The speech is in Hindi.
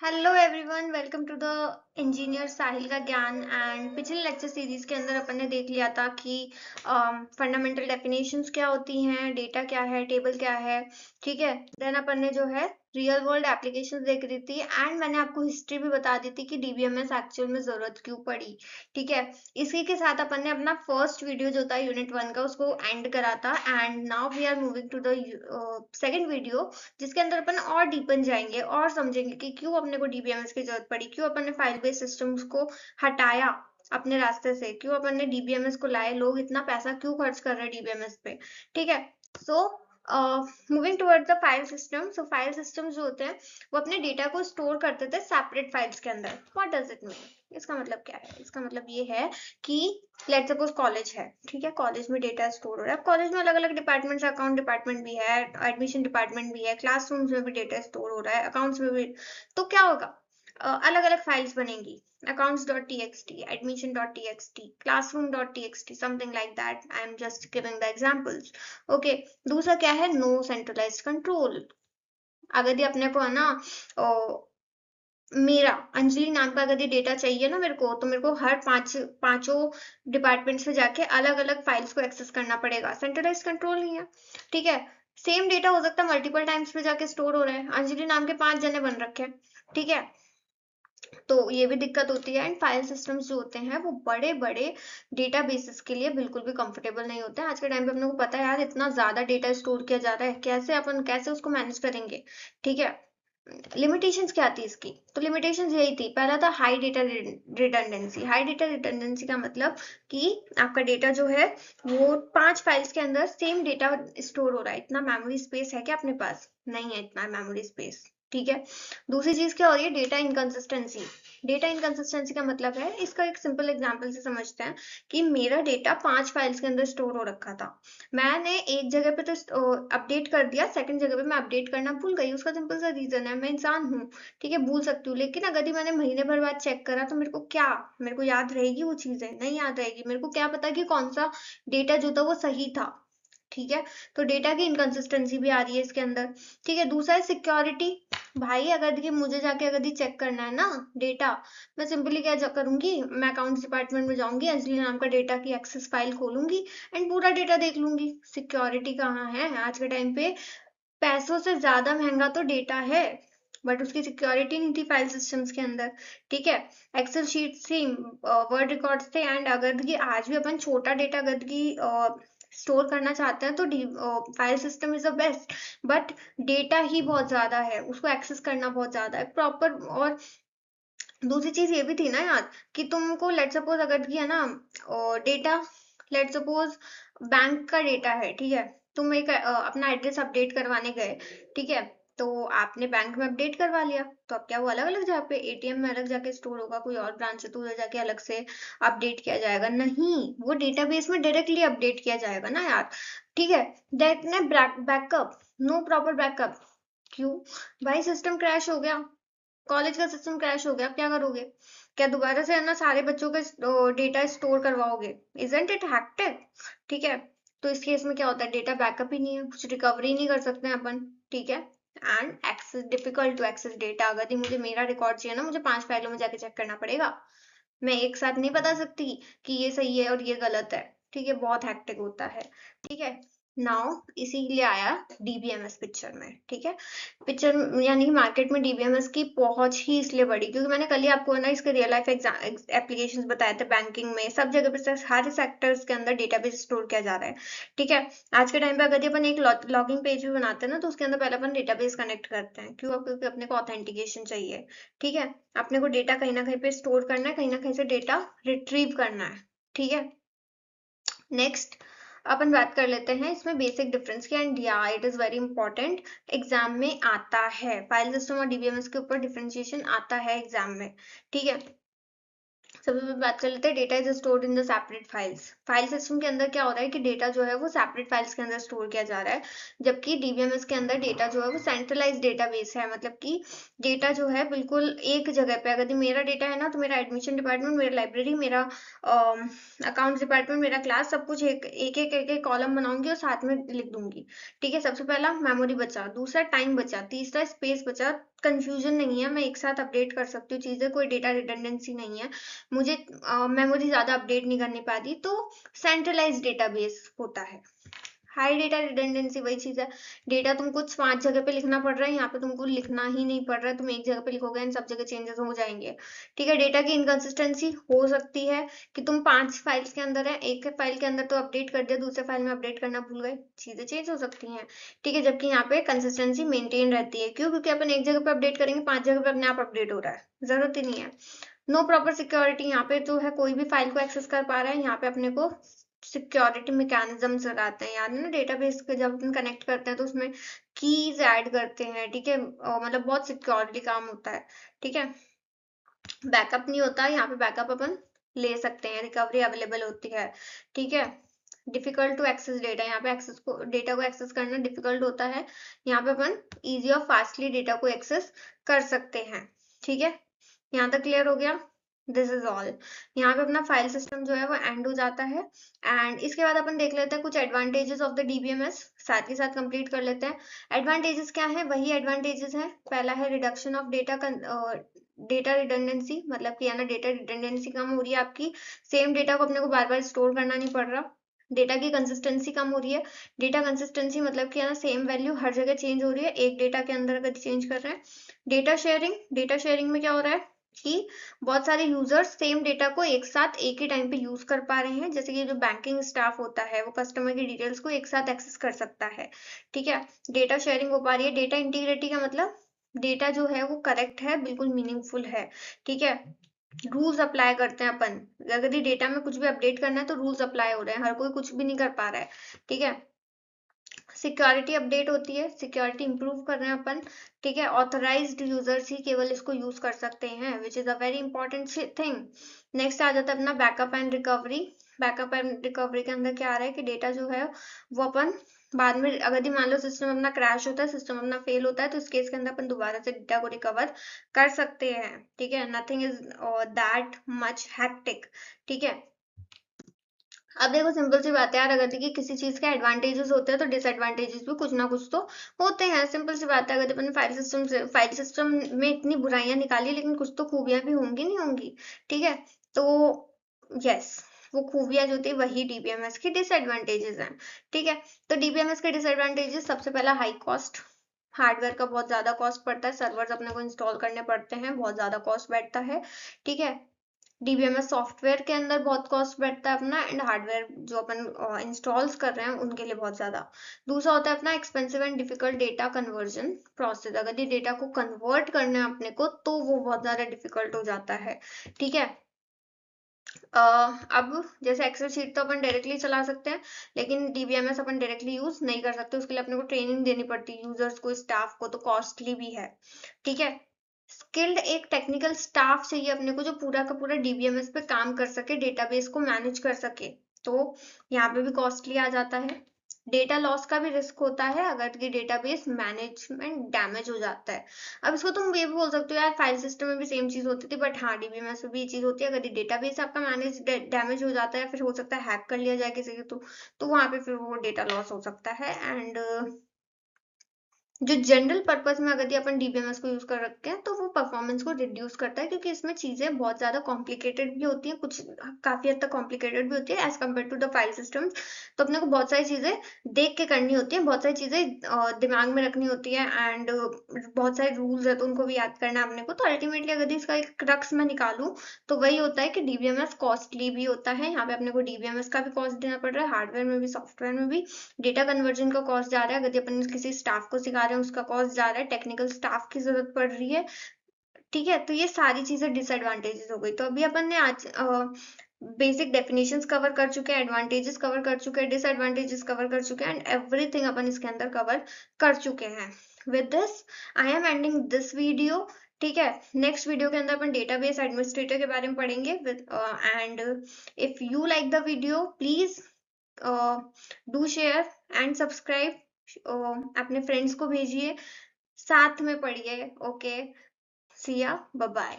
Hello everyone, welcome to the engineer Sahil का ज्ञान। एंड पिछले लेक्चर सीरीज के अंदर अपन ने देख लिया था कि फंडामेंटल डेफिनेशंस क्या होती हैं, डेटा क्या है, टेबल क्या है। ठीक है, देन अपन ने जो है रियल वर्ल्ड एप्लीकेशंस देख रही थी एंड मैंने आपको हिस्ट्री भी बता दी थी कि डीबीएमएस एक्चुअल में जरूरत क्यों पड़ी। ठीक है, इसी के साथ अपन ने अपना फर्स्ट वीडियो जो था यूनिट 1 का उसको एंड करा था। And now we are moving to the second video, जिसके अंदर अपन और डीपन जाएंगे और समझेंगे कि क्यों अपने को डीबीएमएस की जरूरत पड़ी, क्यों अपन ने फाइल बेस्ड सिस्टम्स को हटाया अपने रास्ते से, क्यों अपन ने डीबीएमएस को लाए, लोग इतना पैसा क्यों खर्च कर रहे हैं डीबीएमएस पे। ठीक है, so moving toward the file system. So file system जो होते हैं वो अपने डेटा को स्टोर करते थे सेपरेट फाइल्स के अंदर। What does it mean? इसका मतलब क्या है? इसका मतलब ये है कि लेट सपोज कॉलेज है। ठीक है, कॉलेज में डेटा स्टोर हो रहा है। कॉलेज में अलग अलग डिपार्टमेंट्स, अकाउंट डिपार्टमेंट भी है, एडमिशन डिपार्टमेंट भी है, क्लासरूम्स में भी डेटा स्टोर हो रहा है, अकाउंट्स में भी। तो क्या होगा, अलग अलग फाइल्स बनेंगी, accounts.txt, admission.txt, classroom.txt, something like that. I am just giving the examples. Okay, दूसरा क्या है? No centralised control. अगर ये अपने को है ना, मेरा अंजलि नाम का अगर ये डेटा चाहिए ना मेरे को, तो मेरे को हर पांचों डिपार्टमेंट से जाके अलग अलग फाइल्स को एक्सेस करना पड़ेगा। सेंट्रलाइज कंट्रोल नहीं है। ठीक है, सेम डेटा हो सकता है मल्टीपल टाइम्स पे जाके स्टोर हो रहा है, अंजलि नाम के 5 जने बन रखे हैं। ठीक है, तो ये भी दिक्कत होती है। एंड फाइल सिस्टम्स जो होते हैं वो बड़े बड़े डेटाबेसेस के लिए बिल्कुल भी कंफर्टेबल नहीं होते हैं। आज के टाइम पे अपने को पता है यार, इतना ज्यादा डेटा स्टोर किया जा रहा है, कैसे उसको मैनेज करेंगे। ठीक है, लिमिटेशंस क्या थी इसकी? तो लिमिटेशंस यही थी, पहला था high data redundancy. High data redundancy का मतलब कि आपका डेटा जो है वो 5 फाइल्स के अंदर सेम डेटा स्टोर हो रहा है। इतना मेमोरी स्पेस है क्या अपने पास? नहीं है इतना मेमोरी स्पेस। ठीक है, दूसरी चीज क्या हो रही है? Data inconsistency. डेटा इनकंसिस्टेंसी का मतलब है, इसका एक सिंपल एग्जांपल से समझते हैं कि मेरा डेटा 5 फाइल्स के अंदर स्टोर हो रखा था। मैंने एक जगह पे तो अपडेट कर दिया, सेकंड जगह पे मैं अपडेट करना भूल गई। उसका सिंपल सा रीजन है, मैं इंसान हूँ। ठीक है, भूल सकती हूँ, लेकिन अगर ही मैंने महीने भर बाद चेक करा तो मेरे को याद रहेगी? वो चीजें नहीं याद रहेगी। मेरे को क्या पता कि कौन सा डेटा जो था वो सही था। ठीक है, तो डेटा की इनकंसिस्टेंसी भी आ रही है इसके अंदर। ठीक है, दूसरा है सिक्योरिटी। भाई अगर ये मुझे जाके अगर ये चेक करना है ना डेटा, मैं सिंपली क्या करूंगी, मैं अकाउंट्स डिपार्टमेंट में जाऊंगी, अंजलि नाम का डेटा की एक्सेस फाइल खोलूंगी एंड पूरा डेटा देख लूंगी। सिक्योरिटी कहाँ है आज के टाइम पे? पैसों से ज्यादा महंगा तो डेटा है, बट उसकी सिक्योरिटी नहीं थी फाइल सिस्टम्स के अंदर। ठीक है, एक्सेल शीट थी, वर्ड रिकॉर्ड्स थे। एंड अगर ये आज भी अपन छोटा डेटा अगर की स्टोर करना चाहते हैं तो file system is the best. But data ही बहुत ज्यादा है, उसको एक्सेस करना बहुत ज्यादा है प्रॉपर। और दूसरी चीज ये भी थी ना यार, कि तुमको लेट सपोज अगर की है ना डेटा, लेट सपोज बैंक का डेटा है। ठीक है, तुम एक अपना एड्रेस अपडेट करवाने गए। ठीक है, तो आपने बैंक में अपडेट करवा लिया, तो अब क्या वो अलग अलग जगह पे एटीएम में अलग जाके स्टोर होगा, कोई और ब्रांच है तो उधर जाके अलग से अपडेट किया जाएगा? नहीं, वो डेटाबेस में डायरेक्टली अपडेट किया जाएगा ना यार। ठीक है, दैट ने बैकअप, नो प्रॉपर बैकअप। क्यों? भाई सिस्टम क्रैश हो गया, कॉलेज का सिस्टम क्रैश हो गया, अब क्या करोगे? क्या दोबारा से है ना सारे बच्चों का डेटा स्टोर करवाओगे? Isn't it hectic? ठीक है, तो इस केस में क्या होता है, डेटा बैकअप ही नहीं है, कुछ रिकवरी नहीं कर सकते हैं अपन। ठीक है, and access, difficult to access data. अगर ही मुझे मेरा रिकॉर्ड चाहिए ना, मुझे 5 फाइलों में जाके चेक करना पड़ेगा। मैं एक साथ नहीं बता सकती कि ये सही है और ये गलत है। ठीक है, बहुत हैक्टिक होता है। ठीक है, नाउ इसीलिए आया डीबीएमएस पिक्चर में। ठीक है, पिक्चर यानी कि मार्केट में डीबीएमएस की पहुंच ही इसलिए बढ़ी क्योंकि मैंने कल ही आपको है ना इसके रियल लाइफ एप्लीकेशंस बताए थे। बैंकिंग में सब जगह पे हर सेक्टर्स के अंदर डेटाबेस स्टोर किया जा रहा है। ठीक है, आज के टाइम पे अगर अपन एक लॉगिंग पेज भी बनाते हैं ना, तो उसके अंदर पहले अपन डेटाबेस कनेक्ट करते हैं। क्यों? क्योंकि अपने को ऑथेंटिकेशन चाहिए। ठीक है, अपने को डेटा कहीं ना कहीं पे स्टोर करना है, कहीं ना कहीं से डेटा रिट्रीव करना है। ठीक है, नेक्स्ट अपन बात कर लेते हैं इसमें बेसिक डिफरेंस की। एंड या it is very important, exam में आता है, फाइल सिस्टम और डीबीएमएस के ऊपर डिफरेंशिएशन आता है एग्जाम में। ठीक है, सबसे पहले बात कर लेते हैं, data is stored in the separate files. File system के अंदर क्या हो रहा है कि डेटा जो है वो सेपरेट फाइल्स के अंदर स्टोर किया जा रहा है, जबकि डीबीएमएस के अंदर डेटा जो है वो सेंट्रलाइज डेटाबेस है। मतलब कि डेटा जो है बिल्कुल एक जगह पे, अगर मेरा डेटा है ना तो मेरा एडमिशन डिपार्टमेंट, मेरा लाइब्रेरी, मेरा अकाउंट्स डिपार्टमेंट, मेरा क्लास, सब कुछ एक कॉलम बनाऊंगी और साथ में लिख दूंगी। ठीक है, सबसे पहला मेमोरी बचा, दूसरा टाइम बचा, तीसरा स्पेस बचा, कंफ्यूजन नहीं है, मैं एक साथ अपडेट कर सकती हूँ चीजें, कोई डेटा रिडंडेंसी नहीं है, मुझे मेमोरी ज्यादा अपडेट नहीं करनी पाती, तो सेंट्रलाइज डेटाबेस होता है। हाई डेटा रिडंडेंसी वही चीज है, डेटा तुमको कुछ 5 जगह पे लिखना पड़ रहा है, यहाँ पे तुमको लिखना ही नहीं पड़ रहा है, तुम एक जगह पे लिखोगे इन सब जगह चेंजेस हो जाएंगे। ठीक है, डेटा की इनकंसिस्टेंसी हो सकती है कि तुम 5 फाइल्स के अंदर है, एक फाइल के अंदर तो अपडेट कर दिया, दूसरे फाइल में अपडेट करना भूल गए, चीजें चेंज हो सकती हैं। ठीक है, जबकि यहाँ पे कंसिस्टेंसी मेंटेन रहती है, क्यों? क्योंकि अपन एक जगह पे अपडेट करेंगे, 5 जगह पे अपने आप अपडेट हो रहा है, जरूरत ही नहीं है। नो प्रॉपर सिक्योरिटी, यहाँ पे जो है कोई भी फाइल को एक्सेस कर पा रहा है, यहाँ पे अपने को सिक्योरिटी मैकेनिज्म्स लगाते हैं, याद है ना, डेटाबेस के जब अपन कनेक्ट करते हैं तो उसमें कीज ऐड करते हैं। ठीक है, मतलब बहुत सिक्योरिटी काम होता है। ठीक है, बैकअप नहीं होता यहाँ पे, बैकअप अपन ले सकते हैं, रिकवरी अवेलेबल होती है। ठीक है, डिफिकल्ट टू एक्सेस डेटा, यहाँ पे एक्सेस को डेटा को एक्सेस करना डिफिकल्ट होता है, यहाँ पे अपन इजी और फास्टली डेटा को एक्सेस कर सकते हैं। ठीक है, यहाँ तक क्लियर हो गया? This is all. यहाँ पे अपना फाइल सिस्टम जो है वो एंड हो जाता है। एंड इसके बाद अपन देख लेते हैं कुछ एडवांटेजेस ऑफ द डीबीएमएस, साथ ही साथ कंप्लीट कर लेते हैं। एडवांटेजेस क्या है? वही एडवांटेजेस है, पहला है रिडक्शन ऑफ डेटा रिडंडेंसी, मतलब कि है ना, डेटा रिडंडेंसी कम हो रही है आपकी, सेम डेटा को अपने को बार बार स्टोर करना नहीं पड़ रहा। डेटा की कंसिस्टेंसी कम हो रही है, डेटा कंसिस्टेंसी मतलब कि है ना, सेम वैल्यू हर जगह चेंज हो रही है, एक डेटा के अंदर अगर चेंज कर रहे हैं। डेटा शेयरिंग में क्या हो रहा है कि बहुत सारे यूजर्स सेम डेटा को एक साथ एक ही टाइम पे यूज कर पा रहे हैं, जैसे कि जो बैंकिंग स्टाफ होता है वो कस्टमर की डिटेल्स को एक साथ एक्सेस कर सकता है। ठीक है, डेटा शेयरिंग हो पा रही है। डेटा इंटीग्रिटी का मतलब डेटा जो है वो करेक्ट है, बिल्कुल मीनिंगफुल है। ठीक है, रूल्स अप्लाई करते हैं अपन, अगर ये डेटा में कुछ भी अपडेट करना है तो रूल्स अप्लाई हो रहे हैं, हर कोई कुछ भी नहीं कर पा रहा है। ठीक है, सिक्योरिटी अपडेट होती है, सिक्योरिटी इंप्रूव कर रहे हैं अपन। ठीक है, ऑथराइज्ड यूजर्स ही केवल इसको यूज कर सकते हैं, which is a very important thing. Next आ जाता है अपना backup and recovery. Backup and recovery के अंदर क्या आ रहा है कि डेटा जो है वो अपन बाद में, अगर मान लो सिस्टम अपना क्रैश होता है, सिस्टम अपना फेल होता है, तो इस केस के अंदर अपन दोबारा से डेटा को रिकवर कर सकते हैं। ठीक है, nothing is that much hectic. ठीक है, अब देखो सिंपल सी बात है यार, अगर देखिए किसी चीज के एडवांटेजेस होते हैं तो डिसएडवांटेजेस भी कुछ ना कुछ तो होते हैं, सिंपल सी बात है। अगर अपन फाइल सिस्टम में इतनी बुराइयां निकाली, लेकिन कुछ तो खूबियां भी होंगी, नहीं होंगी? ठीक है, तो यस, वो खूबियां जो थी वही डीबीएमएस की डिसएडवांटेजेस हैं। ठीक है, तो डीबीएमएस के डिसएडवांटेजेस, सबसे पहला हाई कॉस्ट, हार्डवेयर का बहुत ज्यादा कॉस्ट पड़ता है, सर्वर्स अपने को इंस्टॉल करने पड़ते हैं, बहुत ज्यादा कॉस्ट बैठता है। ठीक है, डीबीएमएस सॉफ्टवेयर के अंदर बहुत कॉस्ट बैठता है अपना, एंड हार्डवेयर जो अपन इंस्टॉल्स कर रहे हैं उनके लिए बहुत ज्यादा। दूसरा होता है अपना expensive and difficult data conversion process, अगर ये डेटा को कन्वर्ट करना है अपने को तो वो बहुत ज्यादा डिफिकल्ट हो जाता है। ठीक है, अब जैसे एक्सेल शीट तो अपन डायरेक्टली चला सकते हैं, लेकिन डीबीएमएस अपन डायरेक्टली यूज नहीं कर सकते, उसके लिए अपने को ट्रेनिंग देनी पड़ती है यूजर्स को, स्टाफ को, तो कॉस्टली भी है। ठीक है, स्किल्ड एक टेक्निकल स्टाफ चाहिए अपने को, जो पूरा का पूरा डीबीएमएस पे काम कर सके, डेटाबेस को मैनेज कर सके, तो यहाँ पे भी कॉस्टली आ जाता है। डेटा लॉस का भी रिस्क होता है अगर ये डेटाबेस मैनेजमेंट डैमेज हो जाता है। अब इसको तुम ये भी बोल सकते हो यार, फाइल सिस्टम में भी सेम चीज होती थी, बट हाँ, डीबीएमएस में भी ये चीज होती है, अगर ये डेटाबेस आपका मैनेज डैमेज हो जाता है, फिर हो सकता है हैक कर लिया जाए किसी के तो वहां पे फिर वो डेटा लॉस हो सकता है। एंड जो जनरल पर्पस में अगर ये अपन डीबीएमएस को यूज कर रखते हैं तो वो परफॉर्मेंस को रिड्यूस करता है, क्योंकि इसमें चीजें बहुत ज्यादा कॉम्प्लिकेटेड भी होती हैं, कुछ काफी हद तक कॉम्प्लिकेटेड भी होती है as compared to the file systems. तो अपने को बहुत सारी चीजें देख के करनी होती है, बहुत सारी चीजें दिमाग में रखनी होती है, एंड बहुत सारे रूल्स है तो उनको भी याद करना है अपने को। तो अल्टीमेटली अगर इसका एक क्रक्स में निकालूं तो वही होता है कि डीबीएमएस कॉस्टली भी होता है, यहाँ पे अपने को डीबीएमएस का भी कॉस्ट देना पड़ रहा है, हार्डवेयर में भी सॉफ्टवेयर में भी। डेटा कन्वर्जन का कॉस्ट जा रहा है, अगर अपन किसी स्टाफ को सिखा रहे हैं उसका कॉस्ट जा रहा है, टेक्निकल स्टाफ की जरूरत पड़ रही है। ठीक है, तो ये सारी चीजें डिसएडवांटेजेस हो गई। तो अभी अपन ने आज बेसिक डेफिनेशंस कवर कर चुके हैं, एडवांटेजेस कवर कर चुके हैं, डिसएडवांटेजेस कवर कर चुके हैं, एंड एवरीथिंग अपन इसके अंदर कवर कर चुके हैं। With this I am ending this video. ठीक है, नेक्स्ट वीडियो के अंदर अपन डेटाबेस एडमिनिस्ट्रेटर के बारे में पढ़ेंगे। And if you like the video please do share and subscribe, अपने फ्रेंड्स को भेजिए, साथ में पढ़िए। ओके, सी या, बाय बाय।